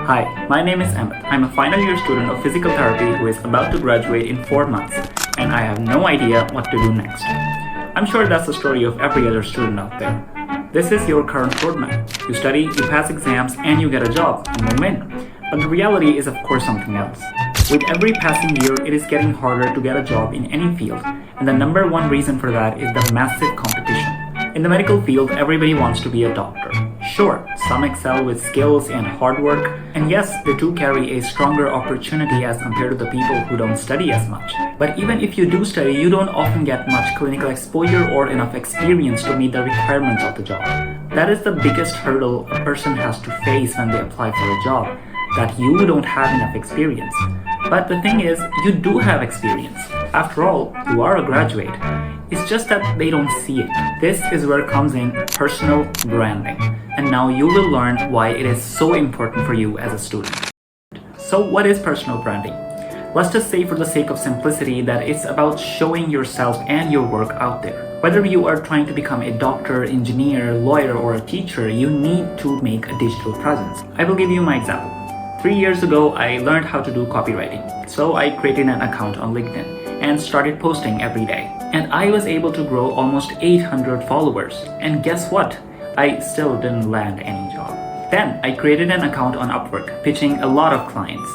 Hi, my name is Emmett. I'm a final year student of physical therapy who is about to graduate in 4 months, and I have no idea what to do next. I'm sure that's the story of every other student out there. This is your current roadmap. You study, you pass exams, and you get a job, and you win. But the reality is of course something else. With every passing year, it is getting harder to get a job in any field, and the number one reason for that is the massive competition. In the medical field, everybody wants to be a doctor. Sure, some excel with skills and hard work, and yes, they do carry a stronger opportunity as compared to the people who don't study as much. But even if you do study, you don't often get much clinical exposure or enough experience to meet the requirements of the job. That is the biggest hurdle a person has to face when they apply for a job, that you don't have enough experience. But the thing is, you do have experience. After all, you are a graduate. It's just that they don't see it. This is where comes in personal branding. And now you will learn why it is so important for you as a student. So what is personal branding? Let's just say for the sake of simplicity that it's about showing yourself and your work out there. Whether you are trying to become a doctor, engineer, lawyer, or a teacher, you need to make a digital presence. I will give you my example. 3 years ago, I learned how to do copywriting. So I created an account on LinkedIn and started posting every day. And I was able to grow almost 800 followers. And guess what? I still didn't land any job. Then I created an account on Upwork, pitching a lot of clients.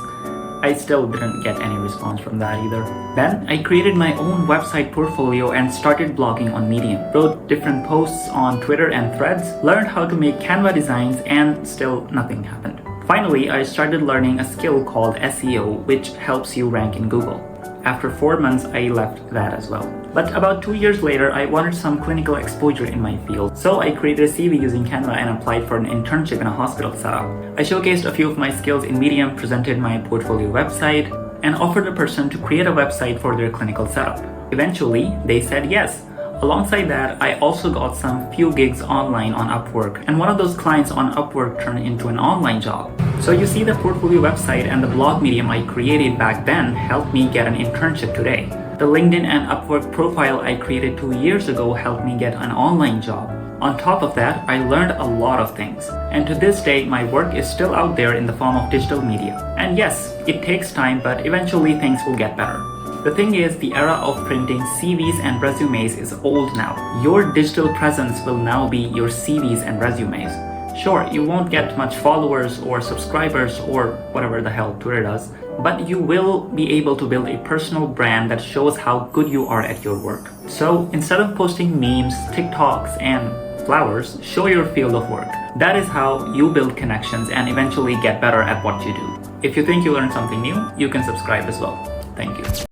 I still didn't get any response from that either. Then I created my own website portfolio and started blogging on Medium. Wrote different posts on Twitter and Threads, learned how to make Canva designs, and still nothing happened. Finally, I started learning a skill called SEO, which helps you rank in Google. After 4 months, I left that as well. But about 2 years later, I wanted some clinical exposure in my field. So I created a CV using Canva and applied for an internship in a hospital setup. I showcased a few of my skills in Medium, presented my portfolio website, and offered a person to create a website for their clinical setup. Eventually, they said yes. Alongside that, I also got some few gigs online on Upwork, and one of those clients on Upwork turned into an online job. So you see, the portfolio website and the blog medium I created back then helped me get an internship today. The LinkedIn and Upwork profile I created 2 years ago helped me get an online job. On top of that, I learned a lot of things. And to this day, my work is still out there in the form of digital media. And yes, it takes time, but eventually things will get better. The thing is, the era of printing CVs and resumes is old now. Your digital presence will now be your CVs and resumes. Sure, you won't get much followers or subscribers or whatever the hell Twitter does, but you will be able to build a personal brand that shows how good you are at your work. So instead of posting memes, TikToks, and flowers, show your field of work. That is how you build connections and eventually get better at what you do. If you think you learned something new, you can subscribe as well. Thank you.